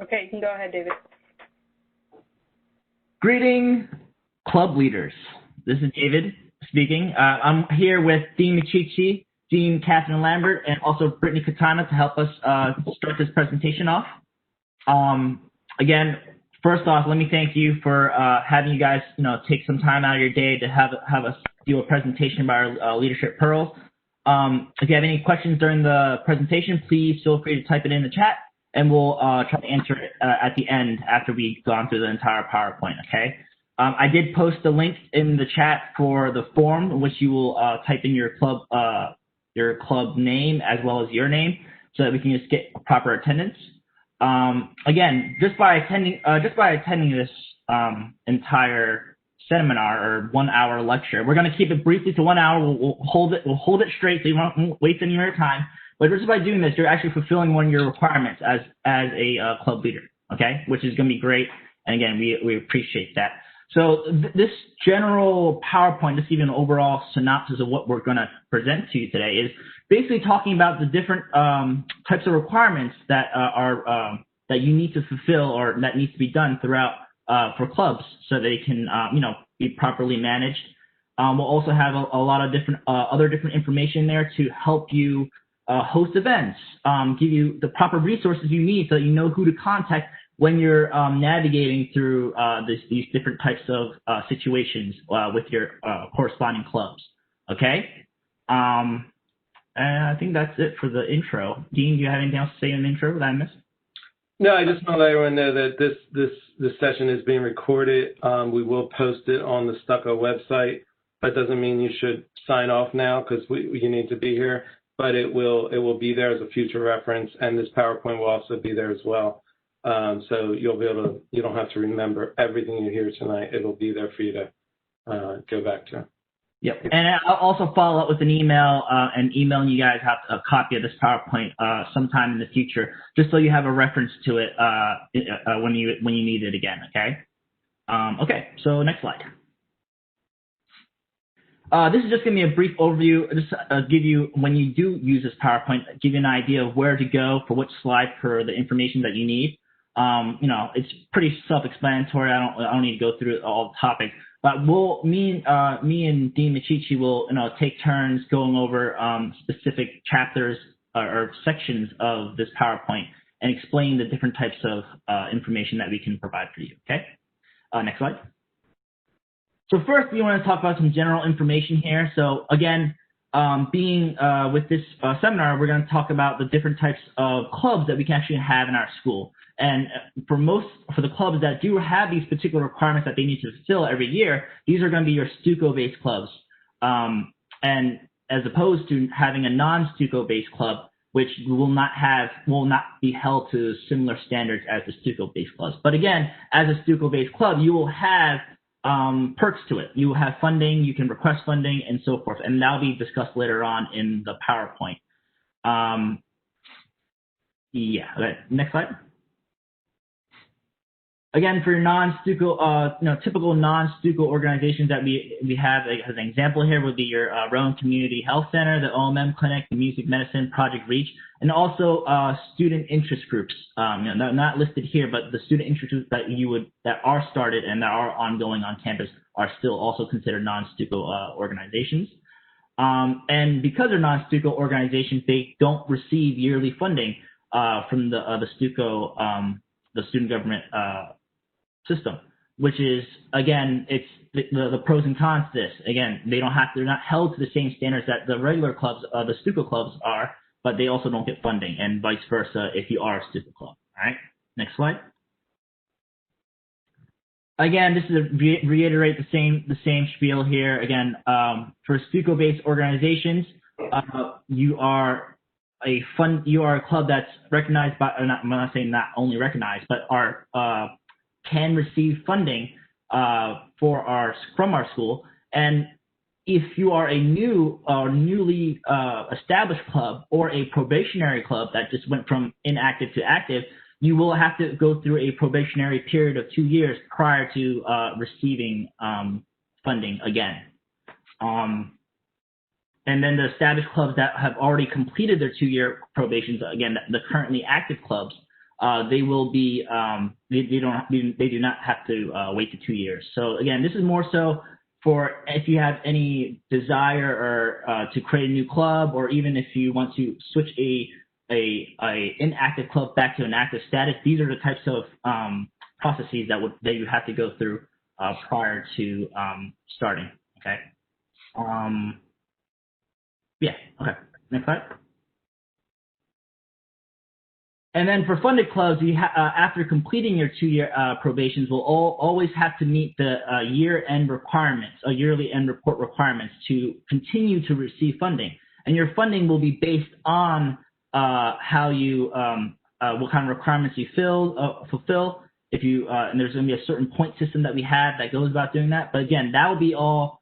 Okay, you can go ahead, David. Greeting, club leaders. This is David speaking. I'm here with Dean McCheechy, Dean Catherine Lambert, and also Brittany Katana to help us start this presentation off. Again, first off, let me thank you for having you guys, take some time out of your day to have us do a presentation by our leadership pearls. If you have any questions during the presentation, please feel free to type it in the chat, and we'll try to answer it at the end after we've gone through the entire PowerPoint, okay? I did post a link in the chat for the form in which you will type in your club name as well as your name so that we can just get proper attendance. Again, just by attending this entire seminar or 1 hour lecture, we're going to keep it briefly to 1 hour. We'll hold it straight so you won't waste any of your time. But just by doing this, you're actually fulfilling one of your requirements as a club leader, okay? Which is going to be great. And again, we appreciate that. So this general PowerPoint, just even an overall synopsis of what we're going to present to you today, is basically talking about the different types of requirements that that you need to fulfill or that needs to be done throughout for clubs so they can be properly managed. We'll also have a lot of different other different information there to help you host events, give you the proper resources you need so that you know who to contact when you're navigating through these different types of situations with your corresponding clubs. Okay? And I think that's it for the intro. Dean, do you have anything else to say in the intro that I missed? No, I just want to let everyone know that this session is being recorded. We will post it on the STUCO website. That doesn't mean you should sign off now because you need to be here, but it will be there as a future reference, and this PowerPoint will also be there as well. So you'll be able to, you don't have to remember everything you hear tonight. It'll be there for you to go back to. Yep. And I'll also follow up with an email and emailing you guys a copy of this PowerPoint sometime in the future, just so you have a reference to it when you need it again. Okay. Okay. So next slide. This is just going to be a brief overview, just give you, when you do use this PowerPoint, give you an idea of where to go for which slide for the information that you need. It's pretty self-explanatory. I don't need to go through all the topics, but me and Dean Michichi will, take turns going over specific chapters or sections of this PowerPoint and explain the different types of information that we can provide for you. Okay. Next slide. So first, we want to talk about some general information here. So again, with this seminar, we're going to talk about the different types of clubs that we can actually have in our school. And for the clubs that do have these particular requirements that they need to fulfill every year, these are going to be your STUCO-based clubs. And as opposed to having a non-STUCO-based club, which will not be held to similar standards as the STUCO-based clubs. But again, as a STUCO-based club, you will have perks to it. You will have funding, you can request funding, and so forth. And that'll be discussed later on in the PowerPoint. Next slide. Again, for your non-STUCO, typical non-STUCO organizations that we have as an example here would be your Rowan Community Health Center, the OMM Clinic, the Music Medicine, Project Reach, and also student interest groups. Not listed here, but the student interest groups that are started and that are ongoing on campus are still also considered non-STUCO organizations. And because they're non-STUCO organizations, they don't receive yearly funding from the STUCO, the student government system, which is, again, it's the pros and cons to this. Again, they're not held to the same standards that the regular clubs, the STUCO clubs are, but they also don't get funding, and vice versa if you are a STUCO club. All right, next slide. Again, this is to reiterate the same spiel here. Again, for STUCO-based organizations, you are a club that's recognized by, I'm not saying not only recognized, but can receive funding from our school. And if you are a newly established club or a probationary club that just went from inactive to active, you will have to go through a probationary period of 2 years prior to receiving funding again. And then the established clubs that have already completed their 2-year probations, again, the currently active clubs, they will be they do not have to wait to 2 years. So again, this is more so for if you have any desire or to create a new club, or even if you want to switch a inactive club back to an active status. These are the types of processes that you have to go through prior to starting. Okay. Yeah. Okay. Next slide. And then for funded clubs, after completing your 2-year probations, will always have to meet the year-end requirements, yearly end report requirements to continue to receive funding. And your funding will be based on how you, what kind of requirements you fulfill. If you, and there's going to be a certain point system that we have that goes about doing that. But again, that will be all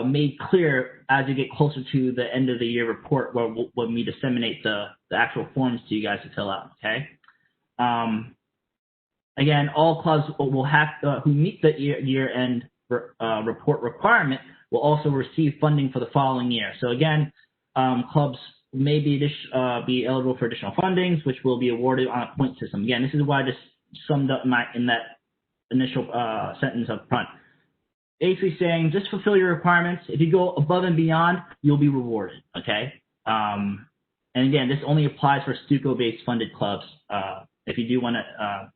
made clear as you get closer to the end of the year report, when we disseminate the actual forms to you guys to fill out. Okay. Again, all clubs will have who meet the year-end report requirement will also receive funding for the following year. So again, clubs may be eligible for additional fundings, which will be awarded on a point system. Again, this is why I just summed up in that initial sentence up front. Basically saying, just fulfill your requirements. If you go above and beyond, you'll be rewarded. Okay. And again, this only applies for STUCO-based funded clubs. If you do want to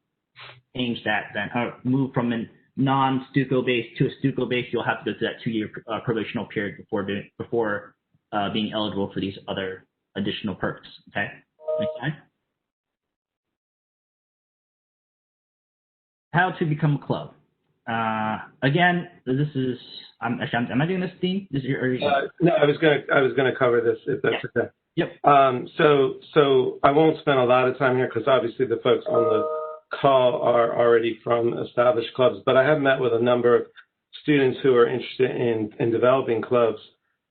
change that, then or move from a non-STUCO-based to a STUCO-based, you'll have to go through that 2-year probational period before being eligible for these other additional perks. Okay. Next slide. How to become a club. Again, this is. Am I doing this, Dean? No, I was gonna cover this if that's okay. Yep. So I won't spend a lot of time here because obviously the folks on the call are already from established clubs. But I have met with a number of students who are interested in developing clubs.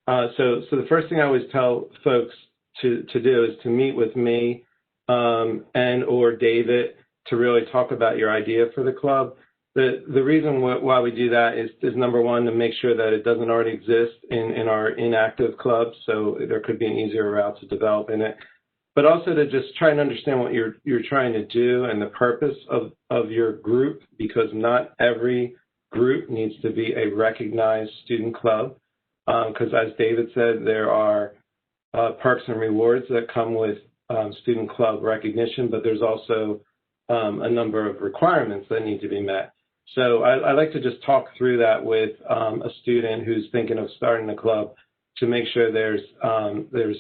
So the first thing I always tell folks to do is to meet with me and or David to really talk about your idea for the club. The reason why we do that is number one, to make sure that it doesn't already exist in our inactive clubs, so there could be an easier route to develop in it. But also to just try and understand what you're trying to do and the purpose of your group, because not every group needs to be a recognized student club. Because as David said, there are perks and rewards that come with student club recognition, but there's also a number of requirements that need to be met. So I like to just talk through that with a student who's thinking of starting a club to make sure there's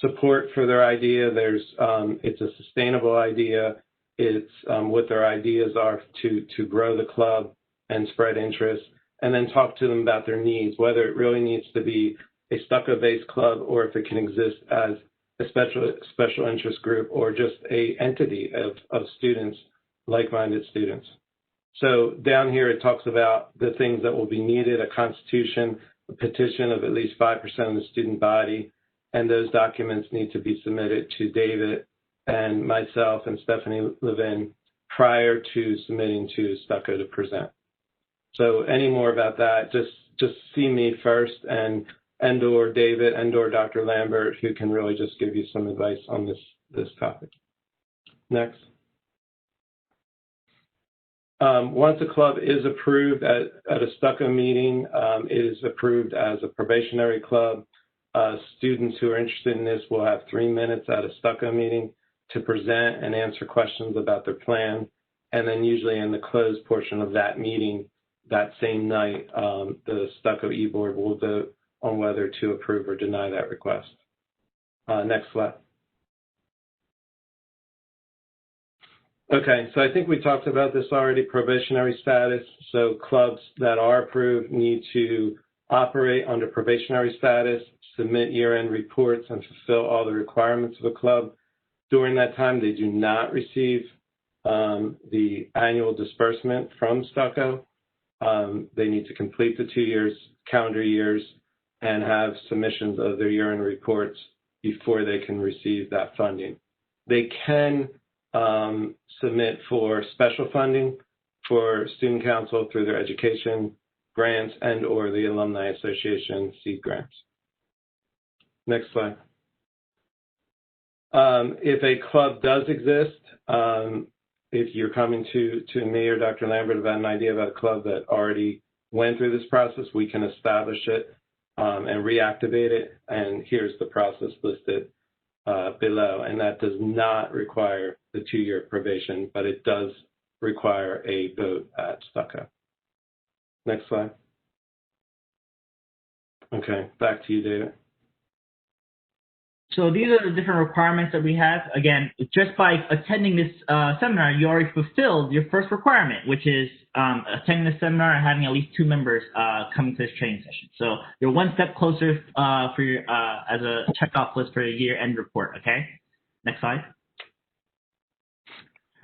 support for their idea. It's a sustainable idea. It's what their ideas are to grow the club and spread interest, and then talk to them about their needs, whether it really needs to be a STUCO-based club or if it can exist as a special interest group or just a entity of students, like-minded students. So down here it talks about the things that will be needed: a constitution, a petition of at least 5% of the student body, and those documents need to be submitted to David and myself and Stephanie Levin prior to submitting to STUCO to present. So any more about that, just see me first and or David and or Dr. Lambert, who can really just give you some advice on this topic. Next. Once a club is approved at a STUCO meeting, it is approved as a probationary club. Students who are interested in this will have 3 minutes at a STUCO meeting to present and answer questions about their plan. And then usually in the closed portion of that meeting, that same night, the STUCO e-board will vote on whether to approve or deny that request. Next slide. Okay, so I think we talked about this already, probationary status. So clubs that are approved need to operate under probationary status, submit year-end reports, and fulfill all the requirements of a club. During that time, they do not receive the annual disbursement from STUCO. They need to complete the 2 years, calendar years, and have submissions of their year-end reports before they can receive that funding. They can submit for special funding for student council through their education grants and or the Alumni Association seed grants. Next slide. If a club does exist, if you're coming to me or Dr. Lambert about an idea about a club that already went through this process, we can establish it and reactivate it. And here's the process listed below. And that does not require the 2-year probation, but it does require a vote at STUCO. Next slide. Okay, back to you, David. So these are the different requirements that we have. Again, just by attending this seminar, you already fulfilled your first requirement, which is attending the seminar and having at least 2 members coming to this training session. So you're one step closer for your, as a checkoff list for your year-end report, okay? Next slide.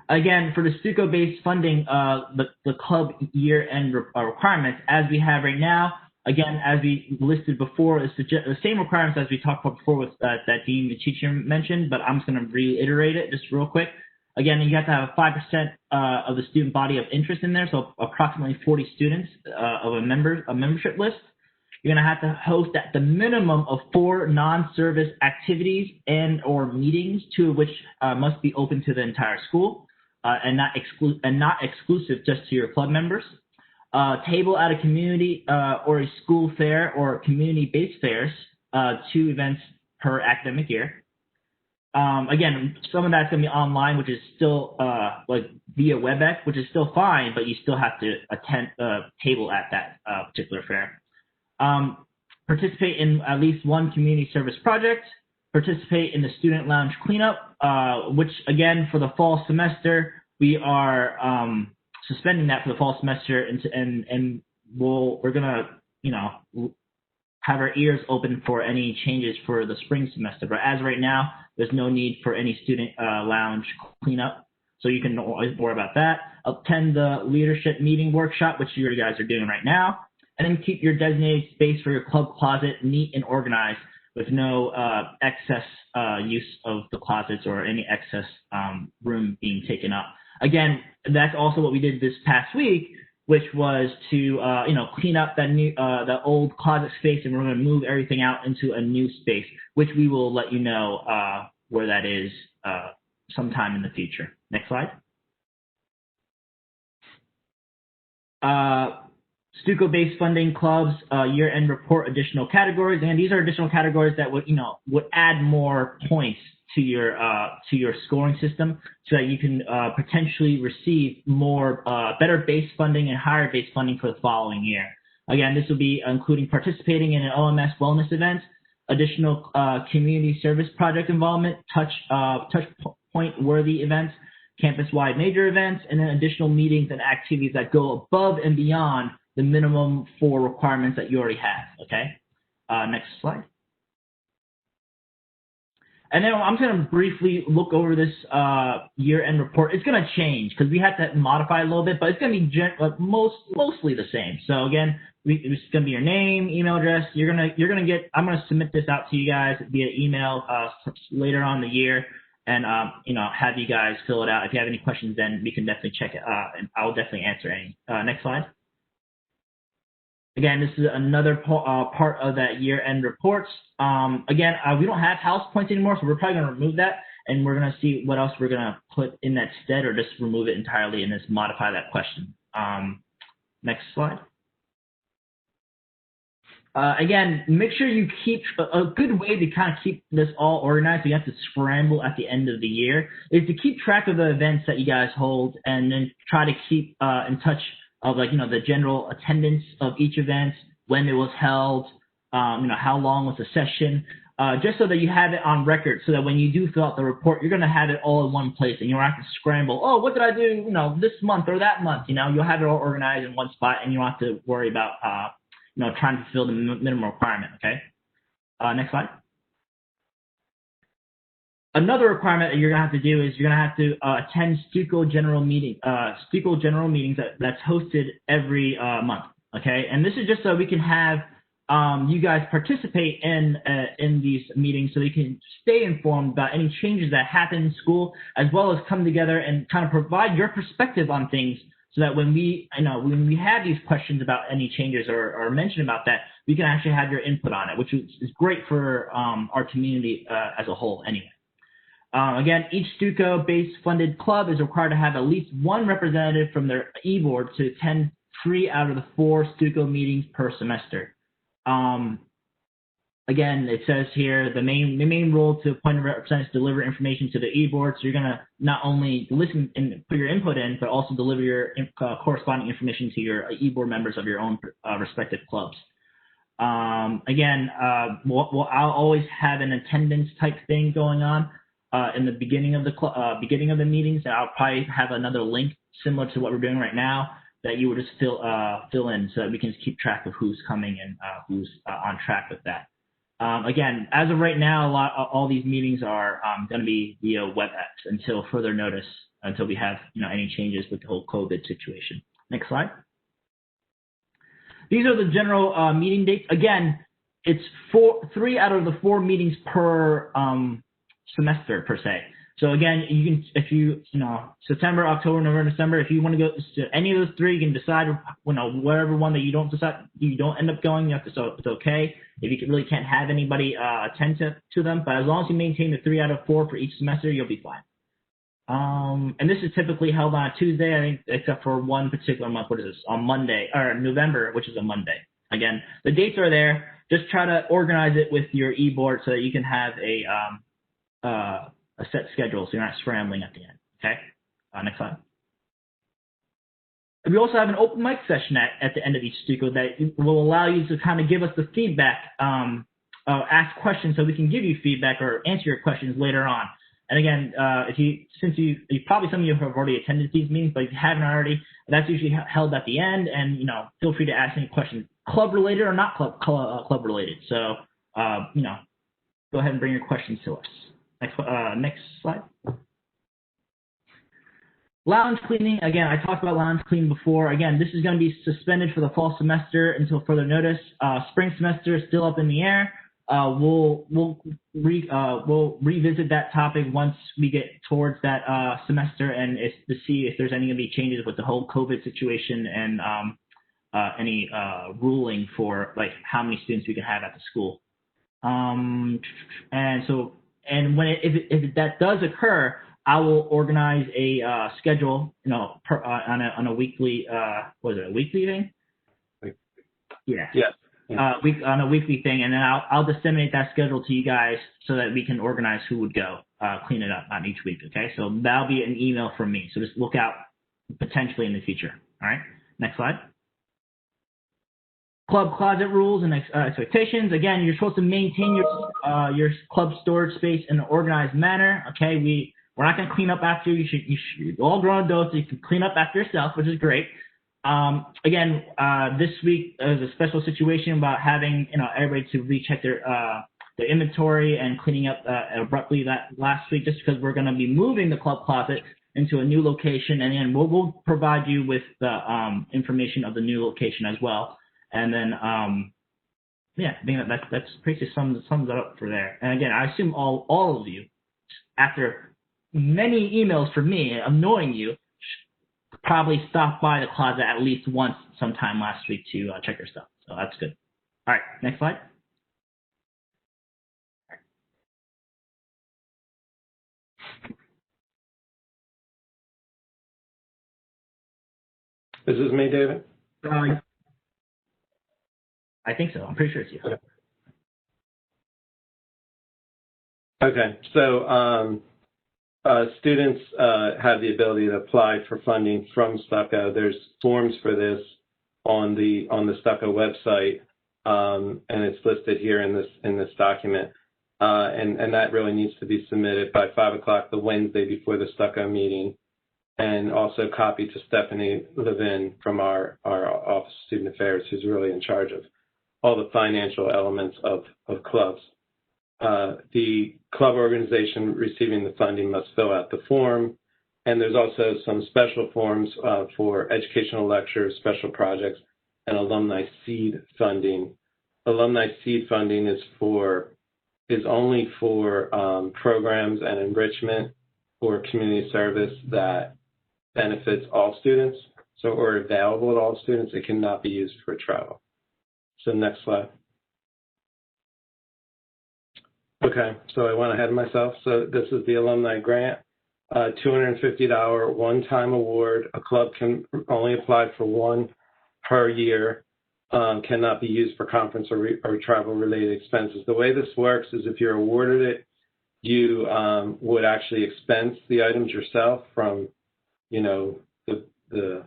Again, for the STUCO-based funding, the club year-end requirements, as we have right now, again, as we listed before, it's the same requirements as we talked about before with that Dean Michichi mentioned, but I'm just going to reiterate it just real quick. Again, you have to have 5% of the student body of interest in there, so approximately 40 students of a membership list. You're going to have to host at the minimum of 4 non-service activities and or meetings, 2 of which must be open to the entire school and not exclusive just to your club members. Table at a community or a school fair or community-based fairs, 2 events per academic year. Again, some of that's going to be online, which is still like via WebEx, which is still fine, but you still have to attend table at that particular fair. Participate in at least 1 community service project. Participate in the student lounge cleanup, which again for the fall semester we are suspending that for the fall semester, and we're gonna have our ears open for any changes for the spring semester. But as right now, there's no need for any student lounge cleanup, so you can worry about that. Attend the leadership meeting workshop, which you guys are doing right now, and then keep your designated space for your club closet neat and organized with no excess use of the closets or any excess room being taken up. Again, that's also what we did this past week, which was to clean up that old closet space, and we're going to move everything out into a new space, which we will let you know where that is sometime in the future. Next slide. STUCO-based funding clubs year-end report additional categories, and these are additional categories that would add more points to your scoring system, so that you can potentially receive more better base funding and higher base funding for the following year. Again, this will be including participating in an OMS wellness event, additional community service project involvement, touch point worthy events, campus-wide major events, and then additional meetings and activities that go above and beyond the minimum 4 requirements that you already have. Okay, next slide. And then I'm going to briefly look over this year-end report. It's going to change because we had to modify it a little bit, but it's going to be mostly the same. So again, it's going to be your name, email address. You're going to get. I'm going to submit this out to you guys via email later on in the year, and have you guys fill it out. If you have any questions, then we can definitely check it, and I'll definitely answer any. Next slide. Again, this is another part of that year-end reports. Again, we don't have house points anymore, so we're probably going to remove that, and we're going to see what else we're going to put in that stead, or just remove it entirely and just modify that question. Next slide. Again, make sure you keep a good way to kind of keep this all organized, so you have to scramble at the end of the year, is to keep track of the events that you guys hold, and then try to keep in touch of the general attendance of each event, when it was held, how long was the session, just so that you have it on record, so that when you do fill out the report, you're going to have it all in one place, and you don't have to scramble. Oh, what did I do? This month or that month. You'll have it all organized in one spot, and you don't have to worry about trying to fulfill the minimum requirement. Okay. Next slide. Another requirement that you're going to have to do is you're going to have to attend STUCO general meetings that's hosted every month. Okay, and this is just so we can have you guys participate in these meetings, so you can stay informed about any changes that happen in school, as well as come together and kind of provide your perspective on things, so that when we have these questions about any changes or mention about that, we can actually have your input on it, which is great for our community as a whole anyway. Again, each STUCO-based funded club is required to have at least one representative from their e-board to attend 3 out of the 4 STUCO meetings per semester. Again, it says here the main role to appoint a representative is to deliver information to the e-board. So you're going to not only listen and put your input in, but also deliver your corresponding information to your e-board members of your own respective clubs. Again, I'll always have an attendance type thing going on in the beginning of the meetings. I'll probably have another link similar to what we're doing right now that you would just fill in so that we can just keep track of who's coming and who's on track with that. Again, as of right now, all these meetings are going to be via WebEx until further notice, until we have any changes with the whole COVID situation. Next slide. These are the general meeting dates. Again, it's 3 out of the 4 meetings per semester per se. So again, you can, if you September, October, November, December, if you want to go to any of those 3, you can decide whatever one that you don't end up going. So it's okay if you really can't have anybody attend to them. But as long as you maintain the 3 out of 4 for each semester, you'll be fine. And this is typically held on a Tuesday, I think, except for one particular month. What is this? On Monday, or November, which is a Monday. Again, the dates are there. Just try to organize it with your e-board so that you can have a set schedule so you're not scrambling at the end. Okay? Next slide. We also have an open mic session at the end of each STUCO that will allow you to kind of give us the feedback, ask questions so we can give you feedback or answer your questions later on. And again, since probably some of you have already attended these meetings, but if you haven't already, that's usually held at the end. And feel free to ask any questions, club related or not club related. So go ahead and bring your questions to us. Next slide. Lounge cleaning. Again, I talked about lounge cleaning before. Again, this is going to be suspended for the fall semester until further notice. Spring semester is still up in the air. We'll revisit that topic once we get towards that semester and to see if there's any going to be changes with the whole COVID situation and any ruling for like how many students we can have at the school. And when if that does occur, I will organize a schedule, on a weekly was it a weekly thing? Yeah. Yes. On a weekly thing, and then I'll disseminate that schedule to you guys so that we can organize who would go clean it up on each week. Okay, so that'll be an email from me. So just look out potentially in the future. All right. Next slide. Club closet rules and expectations. Again, you're supposed to maintain your club storage space in an organized manner. Okay, we're not going to clean up after you. You should all grown adults. So you can clean up after yourself, which is great. Again, this week there's a special situation about having everybody to recheck their inventory and cleaning up abruptly that last week, just because we're going to be moving the club closet into a new location, and then we'll provide you with the information of the new location as well. And then, I think that's pretty sums it up for there. And again, I assume all of you, after many emails from me annoying you, probably stopped by the closet at least once sometime last week to check your stuff. So that's good. All right, next slide. This is me, David? I think so. I'm pretty sure it's you. Okay. So students have the ability to apply for funding from STUCO. There's forms for this on the STUCO website, and it's listed here in this document. And that really needs to be submitted by 5 o'clock the Wednesday before the STUCO meeting, and also copy to Stephanie Levin from our Office of Student Affairs, who's really in charge of all the financial elements of clubs. The club organization receiving the funding must fill out the form, and there's also some special forms for educational lectures, special projects, and alumni seed funding. Alumni seed funding is only for programs and enrichment or community service that benefits all students, or available to all students. It cannot be used for travel. So next slide. Okay, so I went ahead of myself. So this is the Alumni Grant, $250 one-time award. A club can only apply for one per year, cannot be used for conference or travel-related expenses. The way this works is if you're awarded it, you would actually expense the items yourself from, the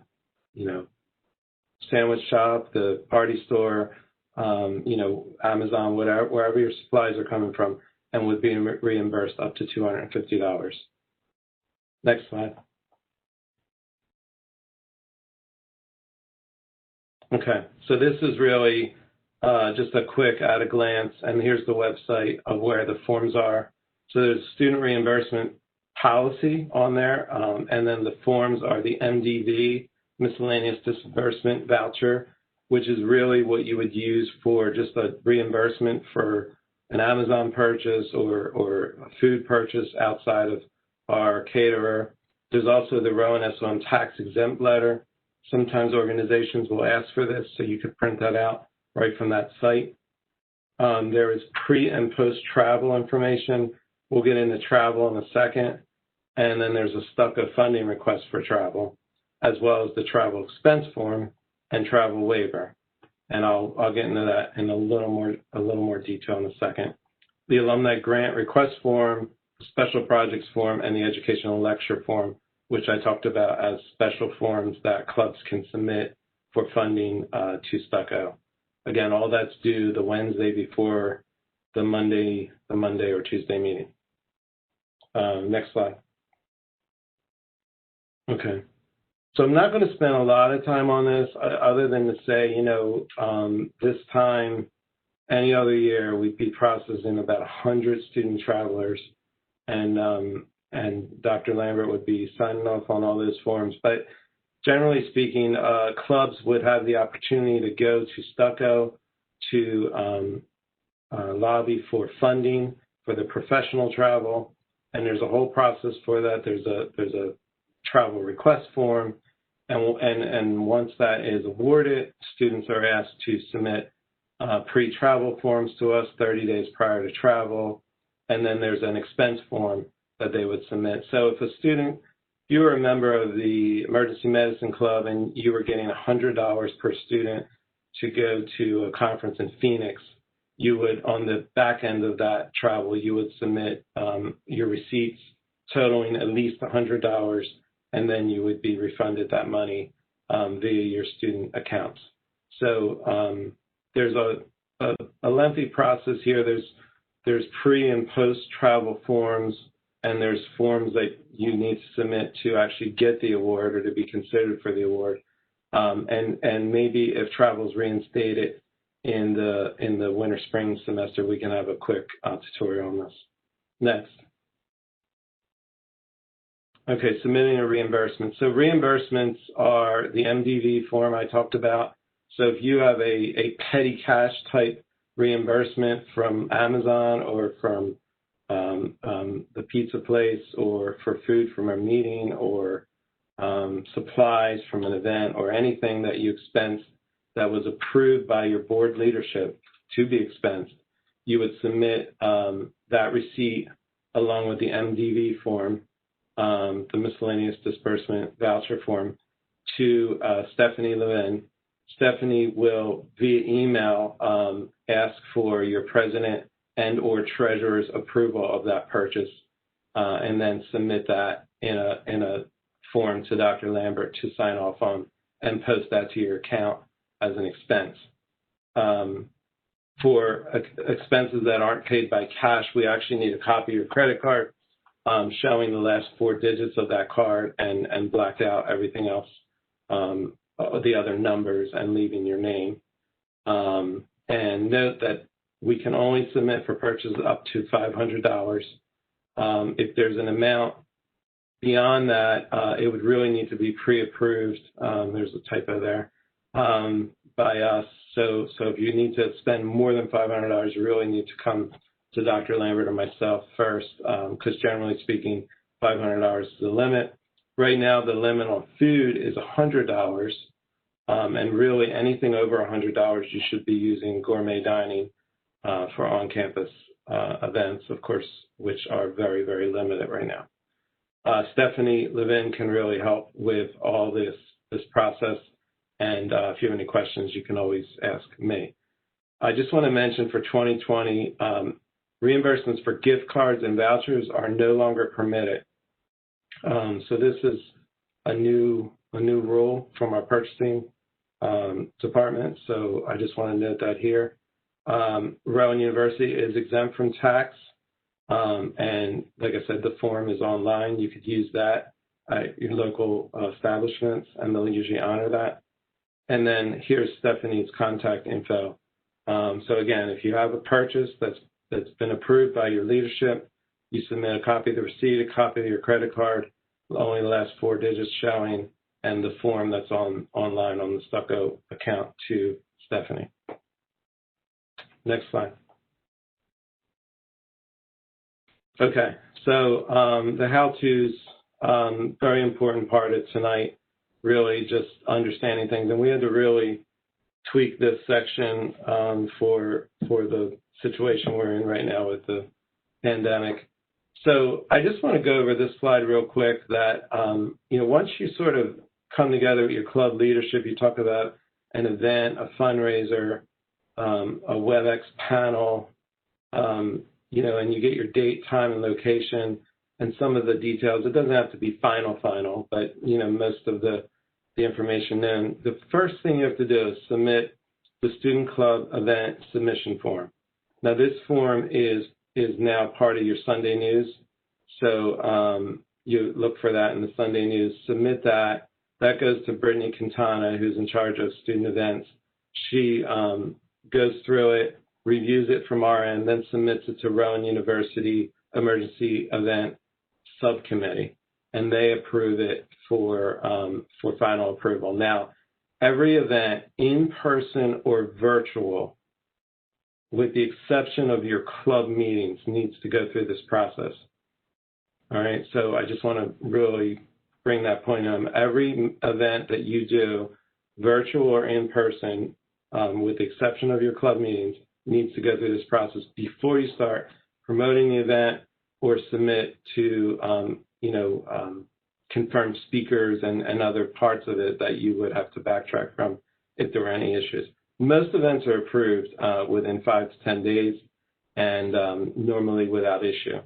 sandwich shop, the party store, Amazon, wherever your supplies are coming from, and would be reimbursed up to $250. Next slide. Okay, so this is really just a quick at a glance, and here's the website of where the forms are. So there's student reimbursement policy on there, and then the forms are the MDV, miscellaneous disbursement voucher, which is really what you would use for just a reimbursement for an Amazon purchase or a food purchase outside of our caterer. There's also the Rowan SOM tax exempt letter. Sometimes organizations will ask for this, so you could print that out right from that site. There is pre and post travel information. We'll get into travel in a second. And then there's a STUCO funding request for travel, as well as the travel expense form and travel waiver. And I'll get into that in a little more detail in a second. The alumni grant request form, special projects form, and the educational lecture form, which I talked about as special forms that clubs can submit for funding to STUCO. Again, all that's due the Wednesday before the Monday or Tuesday meeting. Next slide. Okay. So I'm not going to spend a lot of time on this other than to say, this time, any other year, we'd be processing about 100 student travelers, and Dr. Lambert would be signing off on all those forms. But generally speaking, clubs would have the opportunity to go to STUCO to lobby for funding for the professional travel, and there's a whole process for that. There's a travel request form, and once that is awarded, students are asked to submit pre-travel forms to us 30 days prior to travel, and then there's an expense form that they would submit. So if you were a member of the Emergency Medicine Club and you were getting $100 per student to go to a conference in Phoenix, you would, on the back end of that travel, you would submit your receipts totaling at least $100, and then you would be refunded that money via your student accounts. So there's a lengthy process here. There's pre and post travel forms, and there's forms that you need to submit to actually get the award or to be considered for the award. And maybe if travel is reinstated in the winter spring semester, we can have a quick tutorial on this. Next. Okay, submitting a reimbursement. So reimbursements are the MDV form I talked about. So if you have a petty cash type reimbursement from Amazon or from the pizza place, or for food from a meeting, or supplies from an event, or anything that you expensed that was approved by your board leadership to be expensed, you would submit that receipt along with the MDV form, the miscellaneous disbursement voucher form, to Stephanie Levin. Stephanie will, via email, ask for your president and or treasurer's approval of that purchase, and then submit that in a form to Dr. Lambert to sign off on, and post that to your account as an expense. For expenses that aren't paid by cash, we actually need a copy of your credit card showing the last 4 digits of that card, and blacked out everything else, the other numbers, and leaving your name. And note that we can only submit for purchases up to $500. If there's an amount beyond that, it would really need to be pre-approved. There's a typo there, by us. So if you need to spend more than $500, you really need to come to Dr. Lambert or myself first, because generally speaking, $500 is the limit. Right now, the limit on food is $100, and really anything over $100, you should be using gourmet dining for on-campus events, of course, which are very, very limited right now. Stephanie Levin can really help with all this process, and if you have any questions, you can always ask me. I just want to mention for 2020, reimbursements for gift cards and vouchers are no longer permitted. So this is a new rule from our purchasing department. So I just want to note that here. Rowan University is exempt from tax. And like I said, the form is online. You could use that at your local establishments, and they'll usually honor that. And then here's Stephanie's contact info. So again, if you have a purchase that's been approved by your leadership, you submit a copy of the receipt, a copy of your credit card, only the last 4 digits showing, and the form that's online on the STUCO account to Stephanie. Next slide. Okay, so the how-tos, very important part of tonight, really just understanding things. And we had to really tweak this section for the situation we're in right now with the pandemic. So I just want to go over this slide real quick that, once you sort of come together with your club leadership, you talk about an event, a fundraiser, a WebEx panel, and you get your date, time, and location, and some of the details. It doesn't have to be final, but, most of the information known. The first thing you have to do is submit the student club event submission form. Now, this form is now part of your Sunday news. So you look for that in the Sunday news, submit that. That goes to Brittany Quintana, who's in charge of student events. She goes through it, reviews it from our end, then submits it to Rowan University Emergency Event Subcommittee, and they approve it for final approval. Now, every event, in person or virtual, with the exception of your club meetings, needs to go through this process. All right, so I just want to really bring that point home. Every event that you do, virtual or in person, with the exception of your club meetings, needs to go through this process before you start promoting the event or submit to, confirm speakers and other parts of it that you would have to backtrack from if there were any issues. Most events are approved within 5 to 10 days and normally without issue.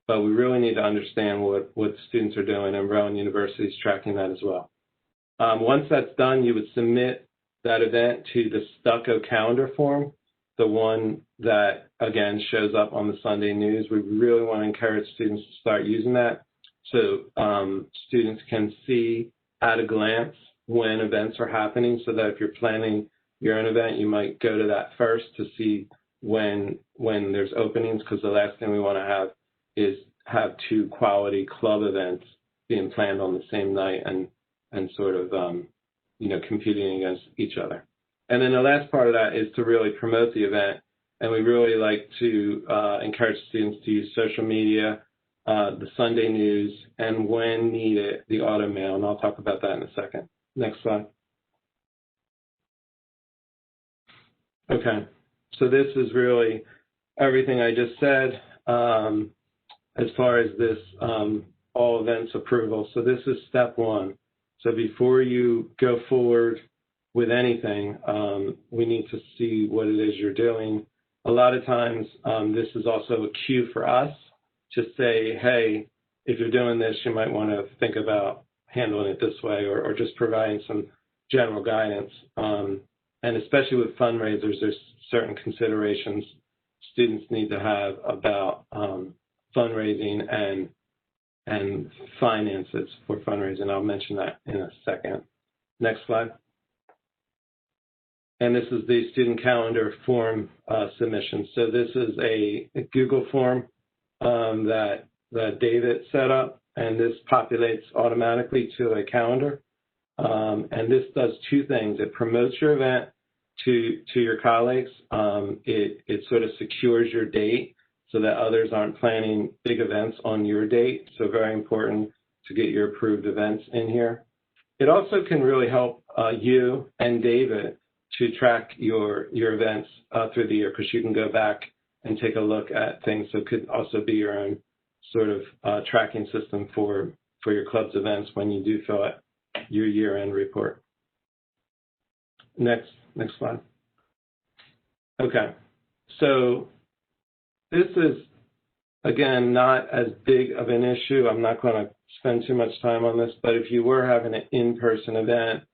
But we really need to understand what students are doing, and Rowan University is tracking that as well. Once that's done, you would submit that event to the STUCO calendar form, the one that, again, shows up on the Sunday news. We really want to encourage students to start using that so students can see at a glance when events are happening, so that if you're planning your own event, you might go to that first to see when there's openings, because the last thing we want to have is have 2 quality club events being planned on the same night and sort of, competing against each other. And then the last part of that is to really promote the event. And we really like to encourage students to use social media, the Sunday news, and when needed, the auto mail. And I'll talk about that in a second. Next slide. Okay, so this is really everything I just said as far as this all events approval. So this is step 1. So before you go forward with anything, we need to see what it is you're doing. A lot of times, this is also a cue for us to say, hey, if you're doing this, you might want to think about handling it this way, or just providing some general guidance. And especially with fundraisers, there's certain considerations students need to have about fundraising and finances for fundraising. I'll mention that in a second. Next slide. And this is the student calendar form submission. So this is a Google form that David set up, and this populates automatically to a calendar. And this does 2 things. It promotes your event to your colleagues. It sort of secures your date so that others aren't planning big events on your date. So very important to get your approved events in here. It also can really help you and David to track your events through the year, because you can go back and take a look at things. So it could also be your own sort of tracking system for your club's events when you do fill out your year-end report. Next slide. Okay, so this is, again, not as big of an issue. I'm not going to spend too much time on this, but if you were having an in-person event,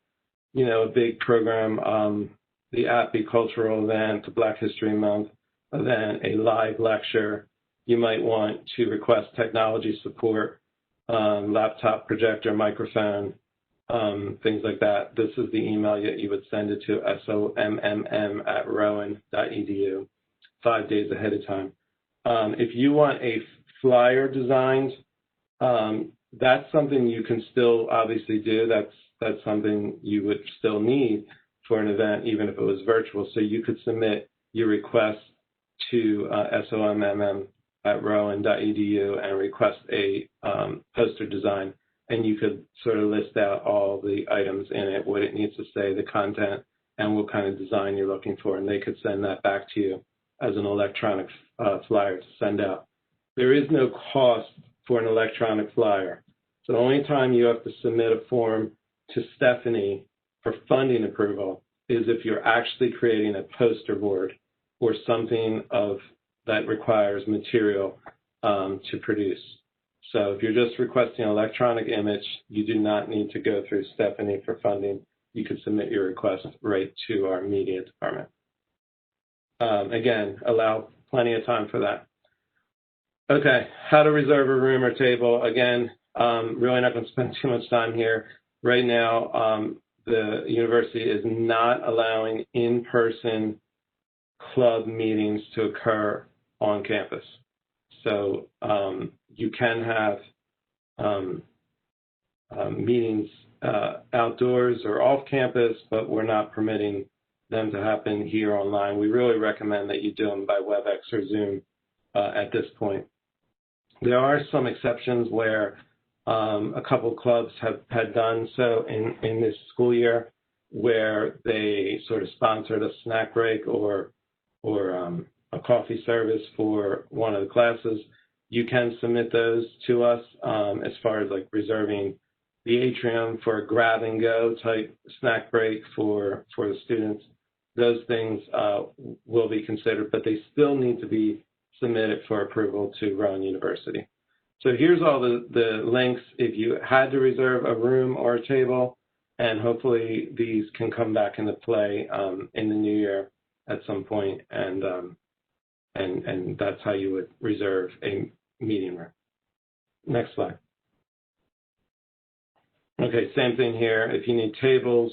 you know, a big program, the API cultural event, the Black History Month event, a live lecture, you might want to request technology support, laptop, projector, microphone, things like that. This is the email that you would send it to, somm@rowan.edu, 5 days ahead of time. If you want a flyer designed, that's something you can still obviously do. That's something you would still need for an event, even if it was virtual. So you could submit your request to somm@rowan.edu and request a poster design. And you could sort of list out all the items in it, what it needs to say, the content, and what kind of design you're looking for. And they could send that back to you as an electronic flyer to send out. There is no cost for an electronic flyer. So the only time you have to submit a form to Stephanie for funding approval is if you're actually creating a poster board or something that requires material to produce. So if you're just requesting an electronic image, you do not need to go through Stephanie for funding. You can submit your request right to our media department. Again, allow plenty of time for that. Okay, how to reserve a room or table. Again, really not going to spend too much time here. Right now, the university is not allowing in-person club meetings to occur on campus. So you can have meetings outdoors or off campus, but we're not permitting them to happen here online. We really recommend that you do them by WebEx or Zoom at this point. There are some exceptions where a couple clubs had done so in this school year, where they sort of sponsored a snack break or a coffee service for one of the classes. You can submit those to us as far as like reserving the atrium for a grab and go type snack break for the students. Those things will be considered, but they still need to be submitted for approval to Rowan University. So here's all the links if you had to reserve a room or a table, and hopefully these can come back into play in the new year at some point, and that's how you would reserve a meeting room. Next slide. Okay, same thing here. If you need tables,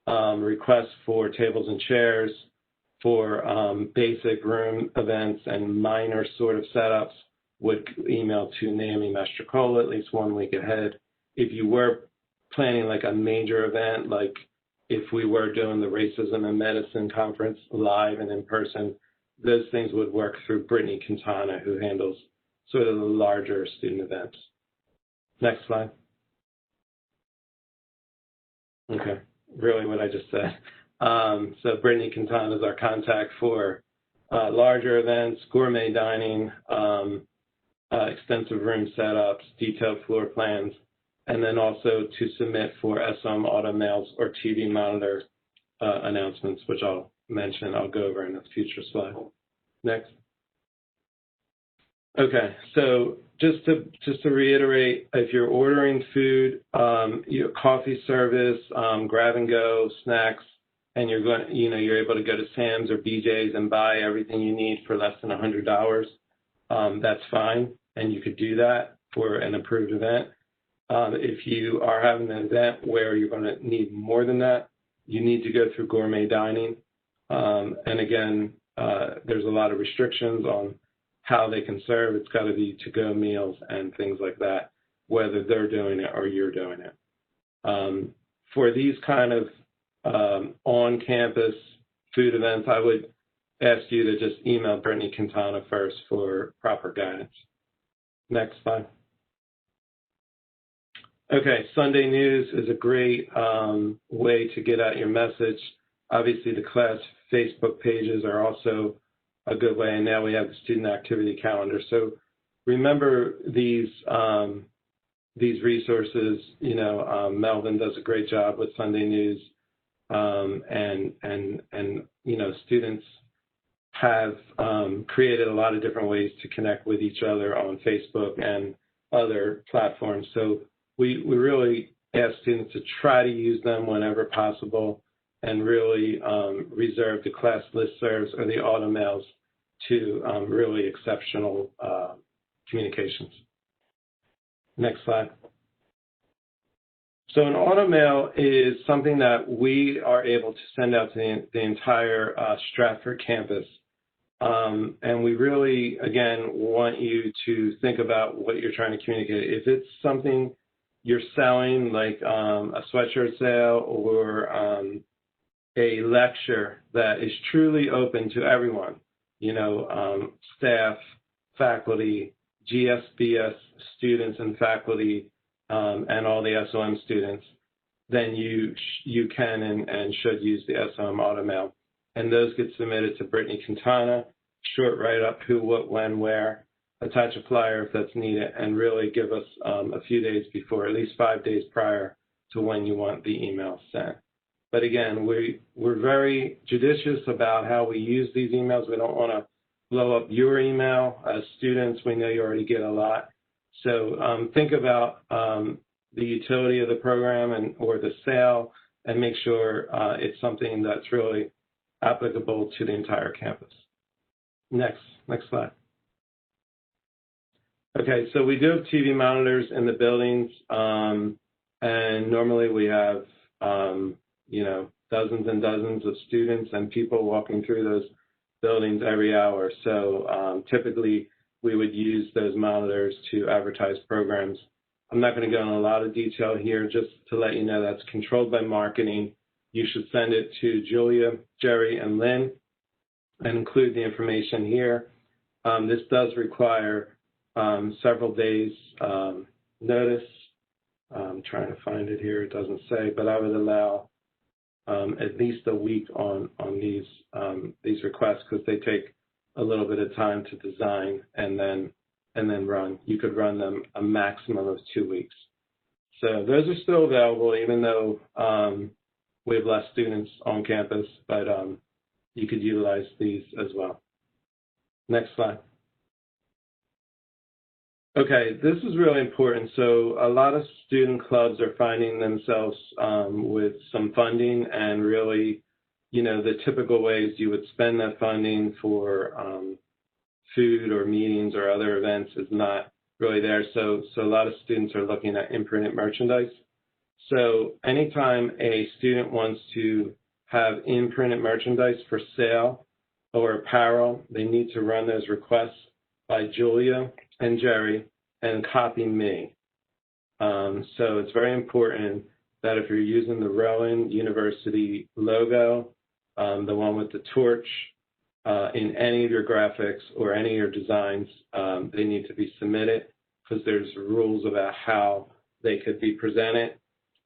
requests for tables and chairs for basic room events and minor sort of setups would email to Naomi Mastrocola at least 1 week ahead. If you were planning like a major event, like if we were doing the Racism and Medicine Conference live and in person, those things would work through Brittany Quintana, who handles sort of the larger student events. Next slide. Okay, really what I just said. So Brittany Quintana is our contact for larger events, gourmet dining, extensive room setups, detailed floor plans, and then also to submit for SOM auto mails or TV monitor announcements, which I'll mention, I'll go over in a future slide. Next. Okay, so just to reiterate, if you're ordering food, your coffee service, grab and go, snacks, and you're able to go to Sam's or BJ's and buy everything you need for less than $100, that's fine, and you could do that for an approved event. If you are having an event where you're going to need more than that, you need to go through gourmet dining. And again, there's a lot of restrictions on how they can serve. It's got to be to-go meals and things like that, whether they're doing it or you're doing it. For these kind of on-campus food events, I would ask you to just email Brittany Quintana first for proper guidance. Next slide. Okay, Sunday News is a great way to get out your message. Obviously, the class Facebook pages are also a good way. And now we have the student activity calendar. So remember these resources. You know, Melvin does a great job with Sunday News, and you know, students have created a lot of different ways to connect with each other on Facebook and other platforms. So we really ask students to try to use them whenever possible, and really reserve the class listservs or the auto mails to really exceptional communications. Next slide. So an auto mail is something that we are able to send out to the entire Stratford campus. And we really, again, want you to think about what you're trying to communicate. If it's something you're selling, like a sweatshirt sale or a lecture that is truly open to everyone, you know, staff, faculty, GSBS students and faculty, and all the SOM students, then you can and should use the SOM auto mail. And those get submitted to Brittany Quintana, short write-up, who, what, when, where, attach a flyer if that's needed, and really give us a few days before, at least 5 days prior to when you want the email sent. But again, we're very judicious about how we use these emails. We don't want to blow up your email. As students, we know you already get a lot. So think about the utility of the program or the sale, and make sure it's something that's really applicable to the entire campus. Next slide. Okay, so we do have TV monitors in the buildings, and normally we have, you know, dozens and dozens of students and people walking through those buildings every hour. So typically we would use those monitors to advertise programs. I'm not going to go into a lot of detail here, just to let you know that's controlled by marketing. You should send it to Julia, Jerry, and Lynn, and include the information here. This does require several days notice. I'm trying to find it here. It doesn't say, but I would allow at least a week on these requests, because they take a little bit of time to design and then run. You could run them a maximum of 2 weeks. So those are still available, even though we have less students on campus, but you could utilize these as well. Next slide. Okay, this is really important. So a lot of student clubs are finding themselves with some funding, and really, you know, the typical ways you would spend that funding for food or meetings or other events is not really there. So a lot of students are looking at imprinted merchandise. So anytime a student wants to have imprinted merchandise for sale or apparel, they need to run those requests by Julia and Jerry and copy me. So it's very important that if you're using the Rowan University logo, the one with the torch, in any of your graphics or any of your designs, they need to be submitted, because there's rules about how they could be presented.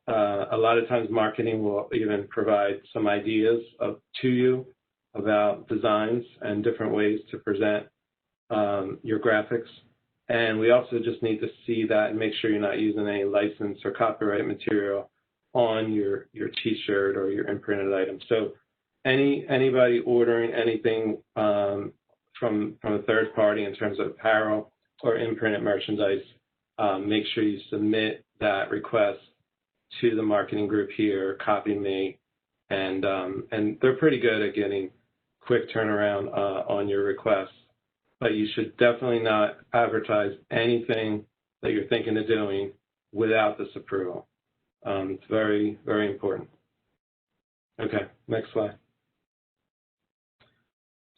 A lot of times marketing will even provide some ideas to you about designs and different ways to present your graphics. And we also just need to see that and make sure you're not using any license or copyright material on your T-shirt or your imprinted item. So anybody ordering anything from a third party in terms of apparel or imprinted merchandise, make sure you submit that request to the marketing group here, copy me, and they're pretty good at getting quick turnaround on your requests. But you should definitely not advertise anything that you're thinking of doing without this approval. It's very, very important. Okay, next slide.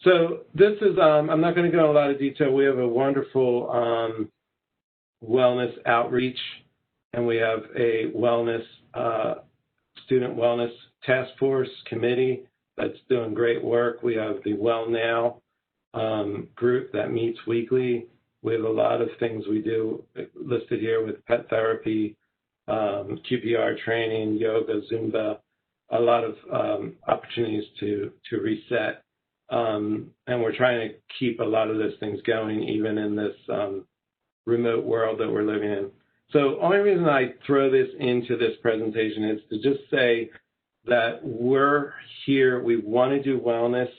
So this is, I'm not going to go into a lot of detail. We have a wonderful wellness outreach, and we have a wellness, student wellness task force committee that's doing great work. We have the Well Now group that meets weekly. We have a lot of things we do listed here with pet therapy, QPR training, yoga, Zumba, a lot of opportunities to reset And we're trying to keep a lot of those things going, even in this remote world that we're living in. So only reason I throw this into this presentation is to just say that we're here. We want to do wellness.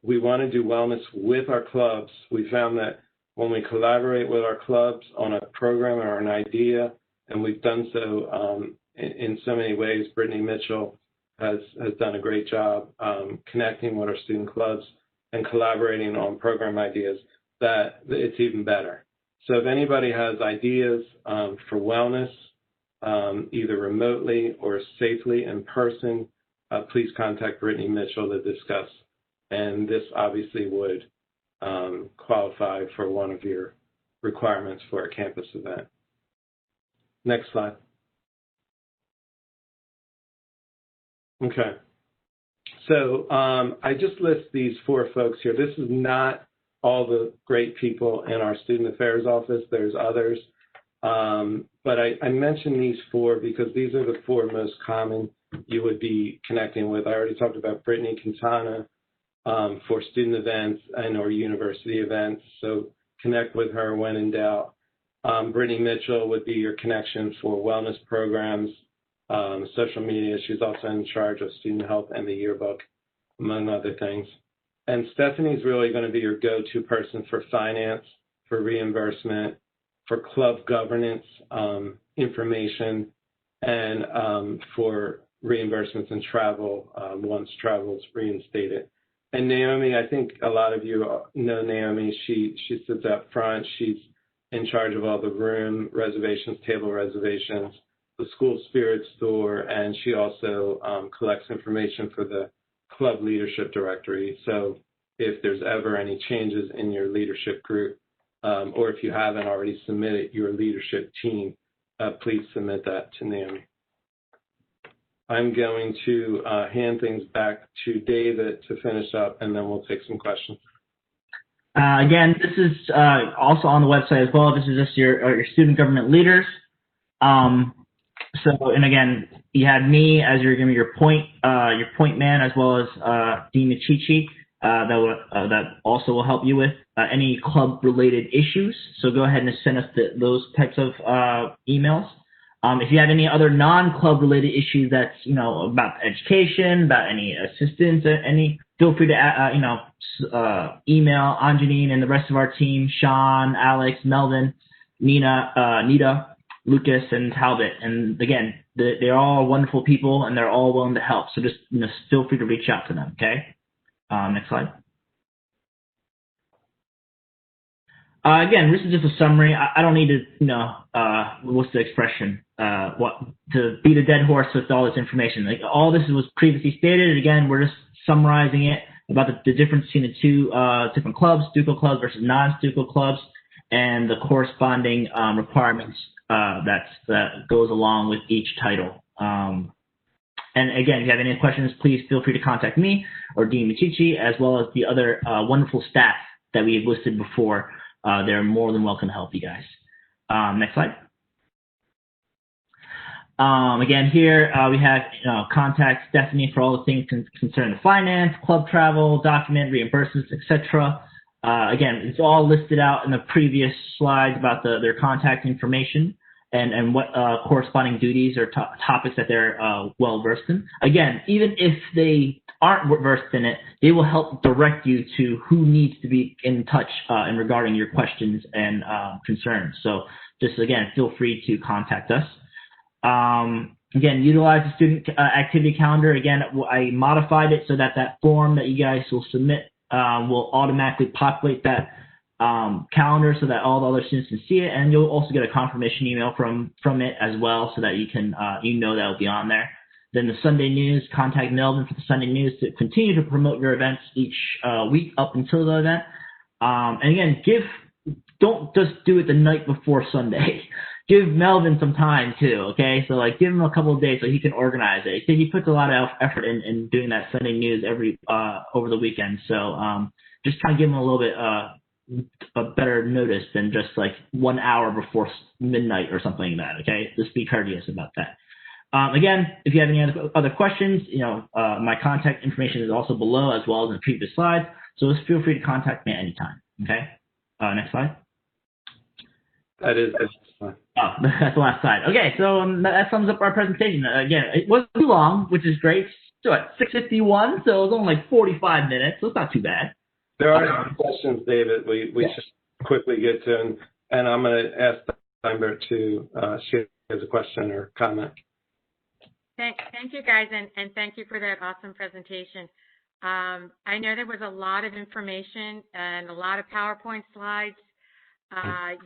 We want to do wellness with our clubs. We found that when we collaborate with our clubs on a program or an idea, and we've done so in so many ways, Brittany Mitchell has done a great job connecting with our student clubs and collaborating on program ideas, that it's even better. So if anybody has ideas for wellness, either remotely or safely in person, please contact Brittany Mitchell to discuss. And this obviously would qualify for one of your requirements for a campus event. Next slide. Okay. So I just list these 4 folks here. This is not all the great people in our student affairs office. There's others. But I mentioned these 4 because these are the 4 most common you would be connecting with. I already talked about Brittany Quintana for student events and or university events. So connect with her when in doubt. Brittany Mitchell would be your connection for wellness programs, social media. She's also in charge of student health and the yearbook, among other things. And Stephanie's really going to be your go-to person for finance, for reimbursement, for club governance information, and for reimbursements and travel once travel's reinstated. And Naomi, I think a lot of you know Naomi. She sits up front. She's in charge of all the room reservations, table reservations, the school spirit store, and she also collects information for the club leadership directory. So if there's ever any changes in your leadership group, or if you haven't already submitted your leadership team, please submit that to Naomi. I'm going to hand things back to David to finish up, and then we'll take some questions. Again, this is also on the website as well. This is just your student government leaders. So, and again, you have me as your point man, as well as Dean Michichi, that also will help you with any club-related issues. So go ahead and send us those types of emails. If you have any other non-club related issues that's, about education, about any assistance, feel free to, email Anjanine and the rest of our team, Sean, Alex, Melvin, Nita, Lucas, and Talbot. And again, they're all wonderful people and they're all willing to help. So just, feel free to reach out to them. Okay. Next slide. Again, this is just a summary. I don't need to, what's the expression? To beat a dead horse with all this information. Like all this was previously stated. And again, we're just summarizing it about the difference between the 2 different clubs, STUCO clubs versus non-STUCO clubs, and the corresponding requirements that goes along with each title. And again, if you have any questions, please feel free to contact me or Dean Michichi, as well as the other wonderful staff that we have listed before. They're more than welcome to help you guys. Next slide. Again, here we have contact Stephanie for all the things concerning finance, club travel, document, reimbursements, etc. Again, it's all listed out in the previous slides about their contact information and what corresponding duties or topics that they're well versed in. Again, even if they aren't versed in it, they will help direct you to who needs to be in touch in regarding your questions and concerns. So just again, feel free to contact us. Again, utilize the student activity calendar. Again, I modified it so that form that you guys will submit will automatically populate that calendar so that all the other students can see it, and you'll also get a confirmation email from it as well, so that you can that will be on there. Then the Sunday news, contact Melvin for the Sunday news to continue to promote your events each week up until the event. And again, don't just do it the night before Sunday. Give Melvin some time too, okay? So give him a couple of days so he can organize it. He puts a lot of effort in doing that Sunday news every over the weekend. So just try to give him a little bit a better notice than just 1 hour before midnight or something like that, okay? Just be courteous about that. Again, if you have any other questions, my contact information is also below, as well as in the previous slides. So just feel free to contact me anytime. Okay. Next slide. That is fine. Oh, that's the last slide. Okay, so that sums up our presentation. Again, it wasn't too long, which is great. So at 6:51, so it was only like 45 minutes, so it's not too bad. There are some questions, David, we should quickly get to, and I'm going to ask Lambert to share a question or comment. Thank you, guys, and thank you for that awesome presentation. I know there was a lot of information and a lot of PowerPoint slides.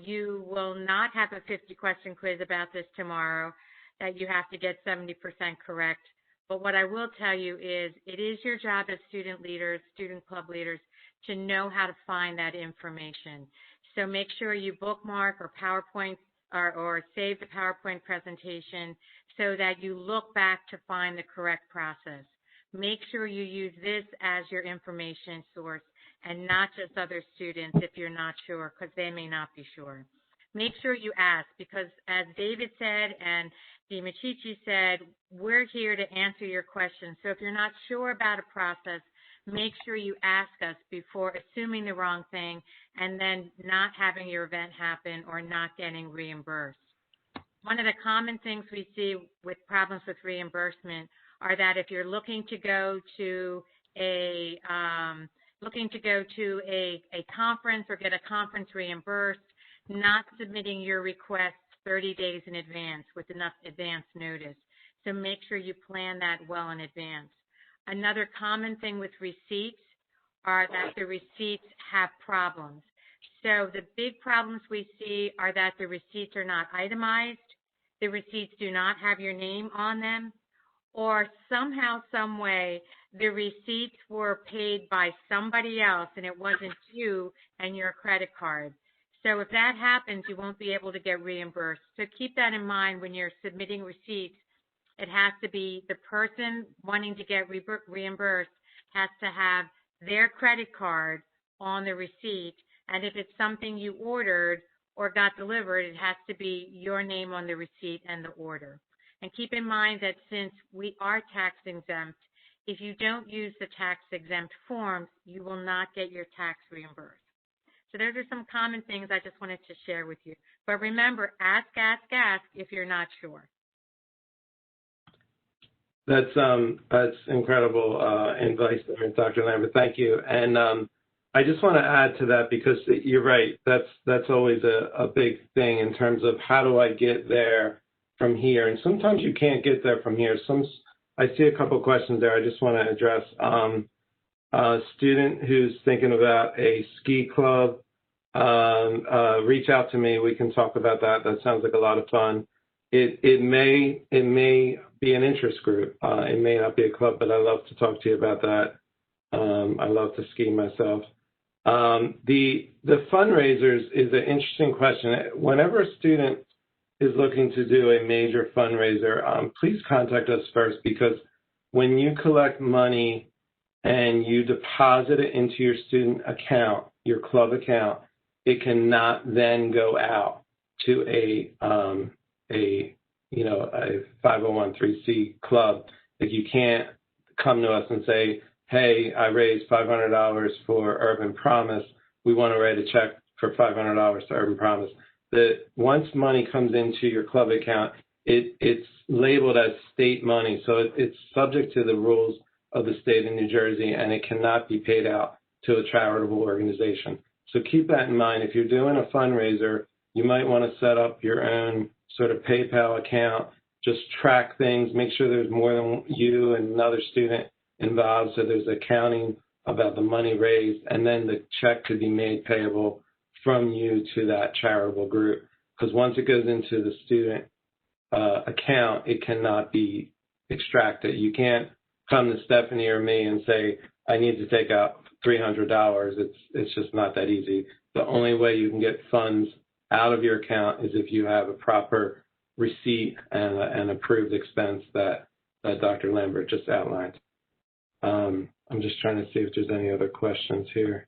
You will not have a 50-question quiz about this tomorrow that you have to get 70% correct. But what I will tell you is it is your job as student leaders, student club leaders, to know how to find that information. So make sure you bookmark or PowerPoint or save the PowerPoint presentation so that you look back to find the correct process. Make sure you use this as your information source and not just other students if you're not sure, because they may not be sure. Make sure you ask, because as David said and Dimitrici said, we're here to answer your questions. So if you're not sure about a process, make sure you ask us before assuming the wrong thing and then not having your event happen or not getting reimbursed. One of the common things we see with problems with reimbursement are that if you're looking to go to a conference or get a conference reimbursed, not submitting your request 30 days in advance with enough advance notice. So make sure you plan that well in advance. Another common thing with receipts are that the receipts have problems. So the big problems we see are that the receipts are not itemized, the receipts do not have your name on them, or somehow, some way, the receipts were paid by somebody else and it wasn't you and your credit card. So if that happens, you won't be able to get reimbursed. So keep that in mind when you're submitting receipts. It has to be the person wanting to get reimbursed has to have their credit card on the receipt. And if it's something you ordered or got delivered, it has to be your name on the receipt and the order. And keep in mind that since we are tax exempt, if you don't use the tax exempt forms, you will not get your tax reimbursed. So those are some common things I just wanted to share with you. But remember, ask if you're not sure. That's incredible advice, Dr. Lambert. Thank you. And I just want to add to that because you're right. That's always a big thing in terms of how do I get there from here. And sometimes you can't get there from here. I see a couple questions there I just want to address. A student who's thinking about a ski club, reach out to me. We can talk about that. That sounds like a lot of fun. It may be an interest group. It may not be a club, but I love to talk to you about that. I love to ski myself. The fundraisers is an interesting question. Whenever a student is looking to do a major fundraiser, please contact us first, because when you collect money and you deposit it into your student account, your club account, it cannot then go out to a 501(c)(3) club. Like, you can't come to us and say, hey, I raised $500 for Urban Promise. We want to write a check for $500 to Urban Promise. Once money comes into your club account, it's labeled as state money. So it's subject to the rules of the state of New Jersey, and it cannot be paid out to a charitable organization. So keep that in mind. If you're doing a fundraiser, you might want to set up your own sort of PayPal account. Just track things, make sure there's more than you and another student involved, so there's accounting about the money raised, and then the check could be made payable from you to that charitable group. Because once it goes into the student account, it cannot be extracted. You can't come to Stephanie or me and say, I need to take out $300. It's just not that easy. The only way you can get funds out of your account is if you have a proper receipt and an approved expense that Dr. Lambert just outlined. I'm just trying to see if there's any other questions here.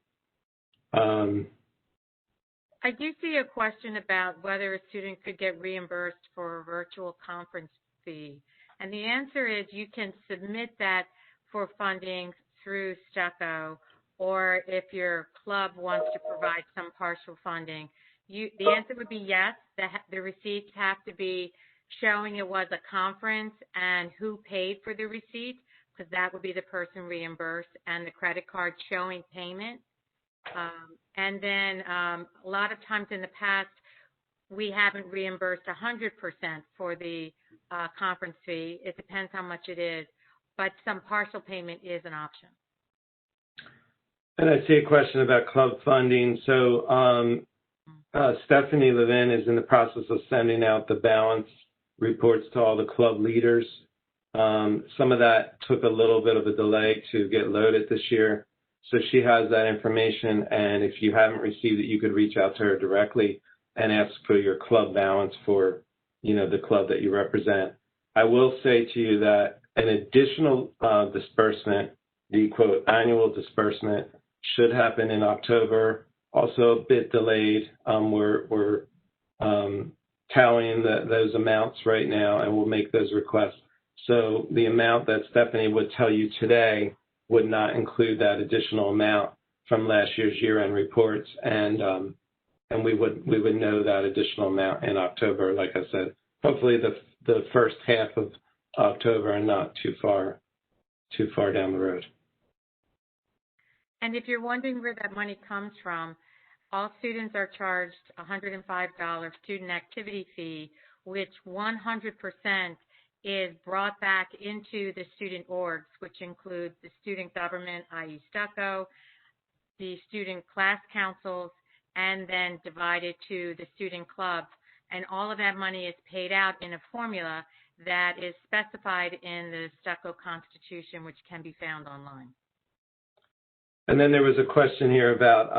I do see a question about whether a student could get reimbursed for a virtual conference fee. And the answer is you can submit that for funding through STUCO, or if your club wants to provide some partial funding. The answer would be yes. The receipts have to be showing it was a conference and who paid for the receipt, because that would be the person reimbursed, and the credit card showing payment. And then a lot of times in the past, we haven't reimbursed 100% for the conference fee. It depends how much it is, but some partial payment is an option. And I see a question about club funding. So Stephanie Levin is in the process of sending out the balance reports to all the club leaders. Some of that took a little bit of a delay to get loaded this year. So she has that information, and if you haven't received it, you could reach out to her directly and ask for your club balance for, the club that you represent. I will say to you that an additional disbursement, the quote annual disbursement, should happen in October. Also a bit delayed. We're tallying those amounts right now, and we'll make those requests. So the amount that Stephanie would tell you today would not include that additional amount from last year's year-end reports, and we would know that additional amount in October. Like I said, hopefully the first half of October and not too far down the road. And if you're wondering where that money comes from, all students are charged $105 student activity fee, which 100% is brought back into the student orgs, which includes the student government, i.e. STUCO, the student class councils, and then divided to the student clubs. And all of that money is paid out in a formula that is specified in the STUCO Constitution, which can be found online. And then there was a question here about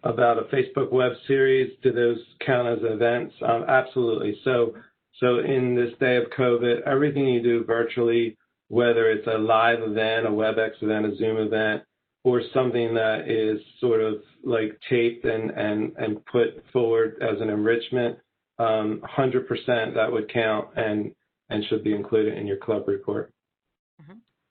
a Facebook web series. Do those count as events? Absolutely. So in this day of COVID, everything you do virtually, whether it's a live event, a WebEx event, a Zoom event, or something that is sort of like taped and put forward as an enrichment, 100% that would count and should be included in your club report.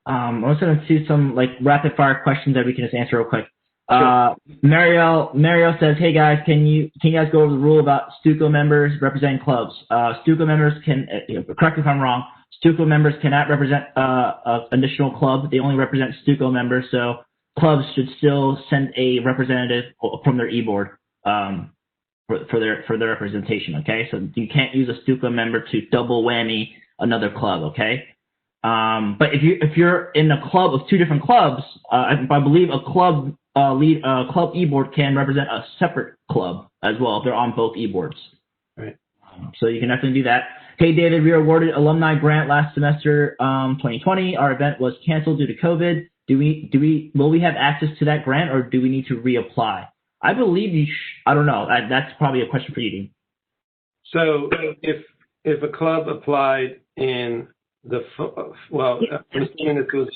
I'm also going to see some rapid fire questions that we can just answer real quick. Sure. Mario says, hey guys, can you guys go over the rule about STUCO members representing clubs? STUCO members can, correct me if I'm wrong, STUCO members cannot represent an additional club. They only represent STUCO members, so clubs should still send a representative from their e-board for their representation, okay? So you can't use a STUCO member to double whammy another club, okay? But if you're in a club of two different clubs, I believe a club club e-board can represent a separate club as well if they're on both e-boards. Right. So you can definitely do that. Hey David, we were awarded alumni grant last semester, 2020. Our event was canceled due to COVID. Will we have access to that grant, or do we need to reapply? I believe you. I don't know. That's probably a question for you, Dean. So if a club applied in I'm assuming this was